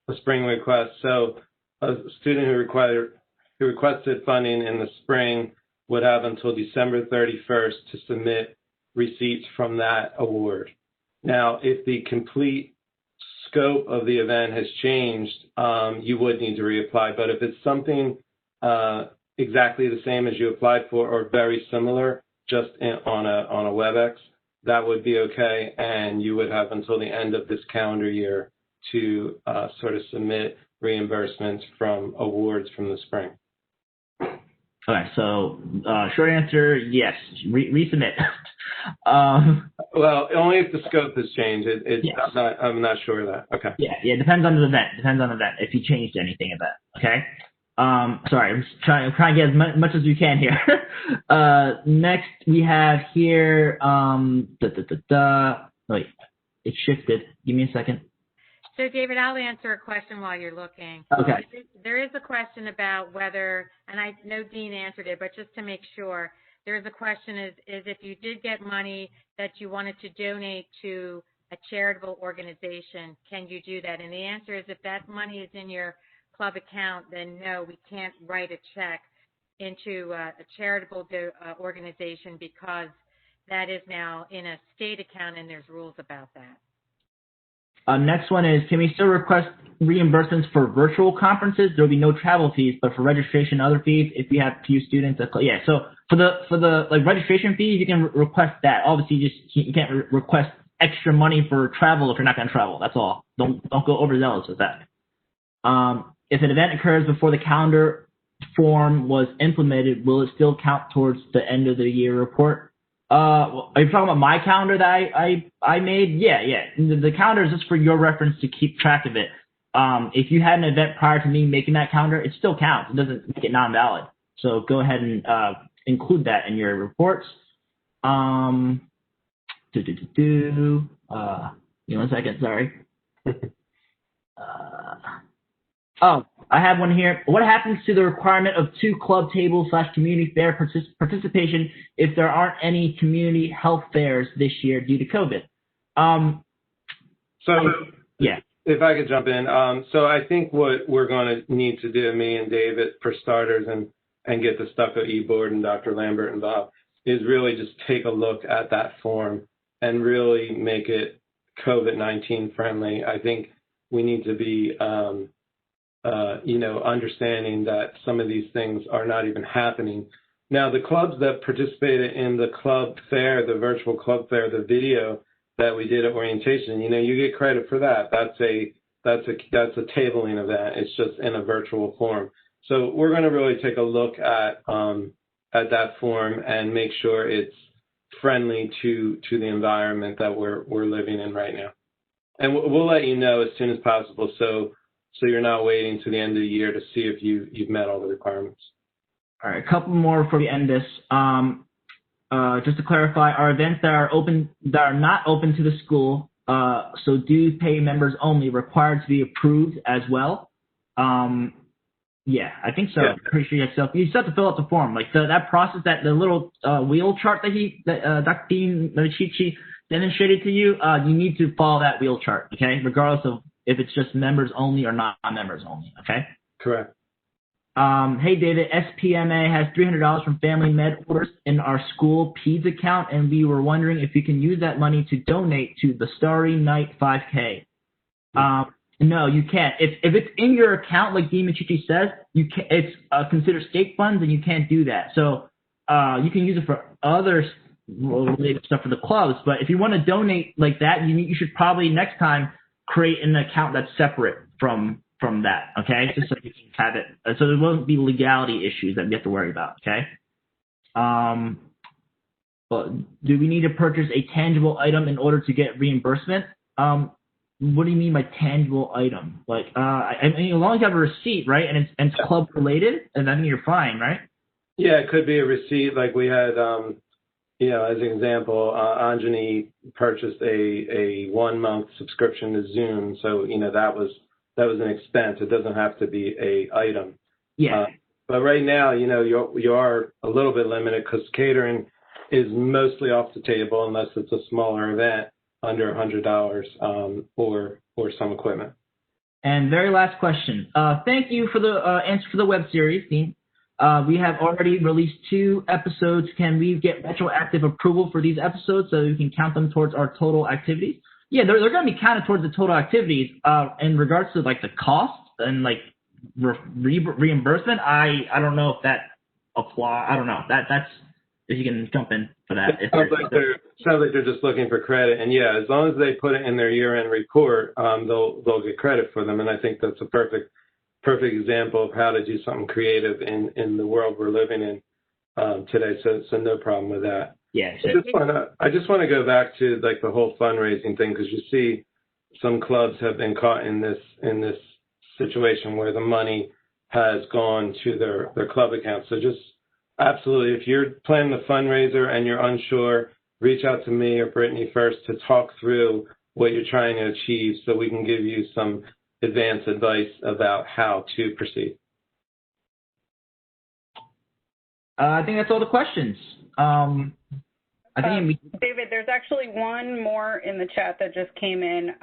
a spring request. So a student who requested funding in the spring would have until December 31st to submit receipts from that award. Now, if the complete scope of the event has changed, you would need to reapply. But if it's something exactly the same as you applied for or very similar, just on a WebEx, that would be okay, and you would have until the end of this calendar year to sort of submit reimbursements from awards from the spring. Okay, so short answer, yes, resubmit. Well, only if the scope has changed. Yes. I'm not sure of that. Okay. Yeah, it depends on the event. If you changed anything of that, okay? Sorry, I'm just trying to get as much as we can here. Next we have here, wait, it shifted. Give me a second. So, David, I'll answer a question while you're looking. Okay. There is a question about whether, and I know Dean answered it, but just to make sure, there is a question is if you did get money that you wanted to donate to a charitable organization, can you do that? And the answer is if that money is in your club account, then no, we can't write a check into a charitable organization because that is now in a state account and there's rules about that. Next one is, can we still request reimbursements for virtual conferences? There will be no travel fees, but for registration and other fees, if you have few students, yeah. So for the like registration fees, you can request that. Obviously, you can't request extra money for travel if you're not going to travel. That's all. Don't go overzealous with that. If an event occurs before the calendar form was implemented, will it still count towards the end of the year report? Are you talking about my calendar that I made? Yeah. The calendar is just for your reference to keep track of it. If you had an event prior to me making that calendar, it still counts. It doesn't make it non-valid. So go ahead and include that in your reports. Give me 1 second, sorry. I have one here. What happens to the requirement of 2 club tables / community fair participation if there aren't any community health fairs this year due to COVID? Yeah. If I could jump in. So I think what we're going to need to do, me and David, for starters, and get the STUCO e-board and Dr. Lambert involved, is really just take a look at that form and really make it COVID-19 friendly. I think we need to be understanding that some of these things are not even happening. Now, the clubs that participated in the club fair, the virtual club fair, the video that we did at orientation, you get credit for that. That's a tabling event. It's just in a virtual form. So we're going to really take a look at that form and make sure it's friendly to the environment that we're living in right now. And we'll let you know as soon as possible, so you're not waiting to the end of the year to see if you've met all the requirements. All right, a couple more before we end this. Just to clarify, our events that are not open to the school, so dues pay members only, required to be approved as well. Yeah, I think so. Yeah. Pretty sure you still have to fill out the form. Like that process, the little wheel chart that Dr. Dean Medici demonstrated to you, you need to follow that wheel chart, okay? Regardless of if it's just members only or not members only, okay? Correct. Hey, David, SPMA has $300 from Family Med orders in our school PEDS account, and we were wondering if you can use that money to donate to the Starry Night 5K. No, you can't. If it's in your account, like Dean Medici says, it's considered state funds, and you can't do that. So you can use it for other related stuff for the clubs, but if you want to donate like that, you should probably next time create an account that's separate from that, okay? Just so you can have it, so there won't be legality issues that you have to worry about, okay? But do we need to purchase a tangible item in order to get reimbursement? What do you mean by tangible item? Like, I mean, as long as you have a receipt, right, and it's club related, and I think you're fine, right? Yeah, it could be a receipt. Like we had, as an example, Anjani purchased a 1-month subscription to Zoom, so that was an expense. It doesn't have to be a item. Yeah. But right now, you are a little bit limited because catering is mostly off the table unless it's a smaller event under $100 or some equipment. And very last question. Thank you for the answer for the web series, Dean. We have already released 2 episodes. Can we get retroactive approval for these episodes so we can count them towards our total activities? Yeah, they're going to be counted towards the total activities. In regards to like the cost and like reimbursement, I don't know if that apply. I don't know. That's if you can jump in for that. It sounds like they're just looking for credit, and yeah, as long as they put it in their year-end report, they'll get credit for them, and I think that's a perfect example of how to do something creative in the world we're living in today. So no problem with that. Yeah. I just want to go back to like the whole fundraising thing, because you see some clubs have been caught in this situation where the money has gone to their club account. So just absolutely, if you're planning a fundraiser and you're unsure, reach out to me or Brittany first to talk through what you're trying to achieve so we can give you some advanced advice about how to proceed. I think that's all the questions. David, there's actually one more in the chat that just came in.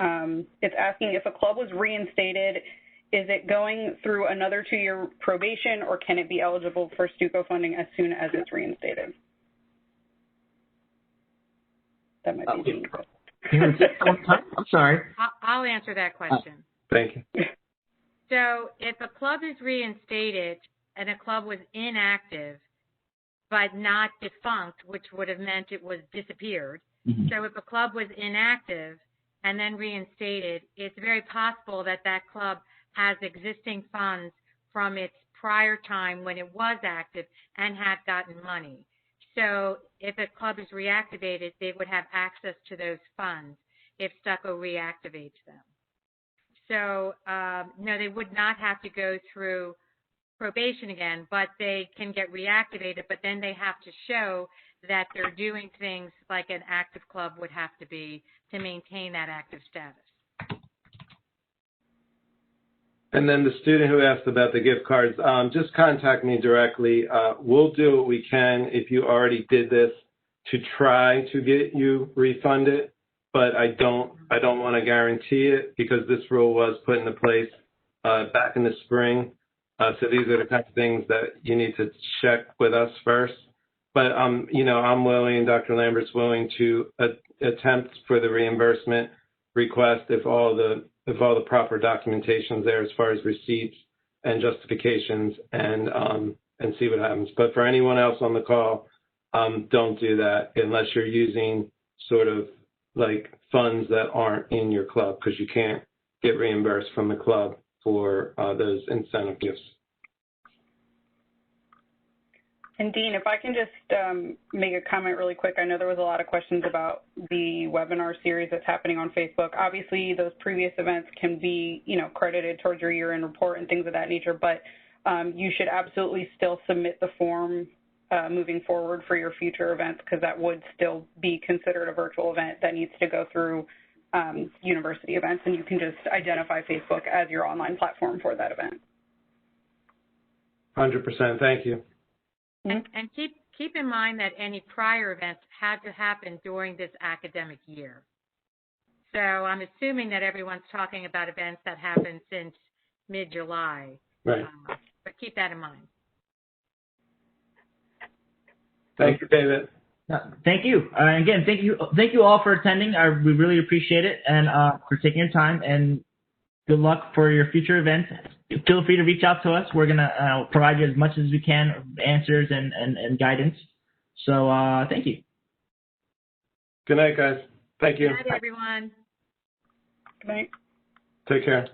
It's asking if a club was reinstated, is it going through another 2-year probation, or can it be eligible for STUCO funding as soon as it's reinstated? That might be I'm sorry. I'll answer that question. Thank you. So if a club is reinstated and a club was inactive but not defunct, which would have meant it was disappeared. Mhm. So if a club was inactive and then reinstated, it's very possible that that club has existing funds from its prior time when it was active and had gotten money. So if a club is reactivated, they would have access to those funds if STUCO reactivates them. So, no, they would not have to go through probation again, but they can get reactivated, but then they have to show that they're doing things like an active club would have to be to maintain that active status. And then the student who asked about the gift cards, just contact me directly. We'll do what we can if you already did this to try to get you refunded, but I don't want to guarantee it because this rule was put into place back in the spring. So these are the kinds of things that you need to check with us first. But you know, I'm willing, Dr. Lambert's willing to attempt for the reimbursement request if all the proper documentation's there as far as receipts and justifications, and see what happens. But for anyone else on the call, don't do that unless you're using sort of like funds that aren't in your club, because you can't get reimbursed from the club for those incentive gifts. And Dean, if I can just make a comment really quick. I know there was a lot of questions about the webinar series that's happening on Facebook. Obviously, those previous events can be, you know, credited towards your year-end report and things of that nature, but you should absolutely still submit the form moving forward for your future events, because that would still be considered a virtual event that needs to go through university events, and you can just identify Facebook as your online platform for that event. 100%. Thank you. And keep in mind that any prior events had to happen during this academic year. So I'm assuming that everyone's talking about events that happened since mid-July. Right. But keep that in mind. Thank you, David. Thank you. Again, thank you all for attending. We really appreciate it, and for taking your time, and good luck for your future events. Feel free to reach out to us. We're going to provide you as much as we can, answers and guidance. So thank you. Good night, guys. Thank you. Good night, everyone. Good night. Take care.